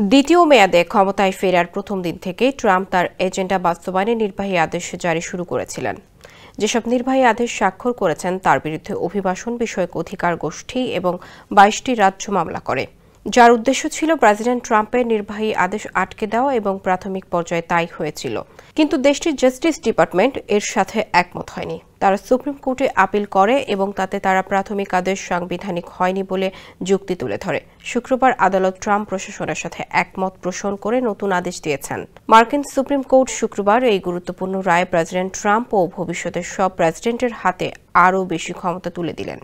দ্বিতীয় মেয়াদে ক্ষমতায় ফেরার প্রথম দিন থেকে ট্রাম্প তার এজেন্ডা বাস্তবায়নে নির্বাহী আদেশ জারি শুরু করেছিলেন। যেসব নির্বাহী আদেশ স্বাক্ষর করেছেন তার বিরুদ্ধে অভিবাসন বিষয়ক অধিকার গোষ্ঠী এবং ২২টি রাজ্য মামলা করে, যার উদ্দেশ্য ছিল প্রেসিডেন্ট ট্রাম্পের নির্বাহী আদেশ আটকে দেওয়া এবং প্রাথমিক পর্যায়ে তাই হয়েছিল। কিন্তু দেশটির জাস্টিস ডিপার্টমেন্ট এর সাথে একমত হয়নি। তারা সুপ্রিম কোর্টে আপিল করে এবং তাতে তারা প্রাথমিক আদেশ সাংবিধানিক হয়নি বলে যুক্তি তুলে ধরে। শুক্রবার আদালত ট্রাম্প প্রশাসনের সাথে একমত পোষণ করে নতুন আদেশ দিয়েছেন। মার্কিন সুপ্রিম কোর্ট শুক্রবার এই গুরুত্বপূর্ণ রায়ে প্রেসিডেন্ট ট্রাম্প ও ভবিষ্যতের সব প্রেসিডেন্টের হাতে আরও বেশি ক্ষমতা তুলে দিলেন।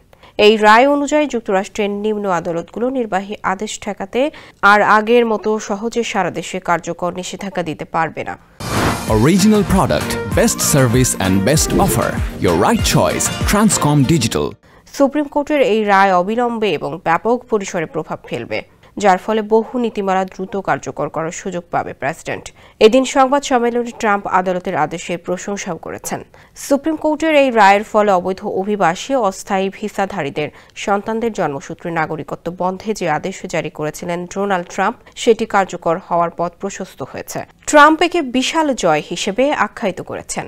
এই রায় অনুযায়ী যুক্তরাষ্ট্রের নিম্ন আদালতগুলো নির্বাহী আদেশ ঠেকাতে আর আগের মতো সহজে সারা দেশে কার্যকর নিষেধাজ্ঞা দিতে পারবে না। Original product, best service and best offer. Your right choice, Transcom Digital. Supreme কোর্টের এই রায় অবিলম্বে এবং ব্যাপক পরিসরে প্রভাব ফেলবে, যার ফলে বহু নীতিমালা দ্রুত কার্যকর করার সুযোগ পাবে প্রেসিডেন্ট। এদিন সংবাদ সম্মেলনে ট্রাম্প আদালতের আদেশের প্রশংসাও করেছেন। সুপ্রিম কোর্টের এই রায়ের ফলে অবৈধ অভিবাসী অস্থায়ী ভিসাধারীদের সন্তানদের জন্মসূত্রে নাগরিকত্ব বন্ধে যে আদেশ জারি করেছিলেন ডোনাল্ড ট্রাম্প, সেটি কার্যকর হওয়ার পথ প্রশস্ত হয়েছে। ট্রাম্প একে বিশাল জয় হিসেবে আখ্যায়িত করেছেন।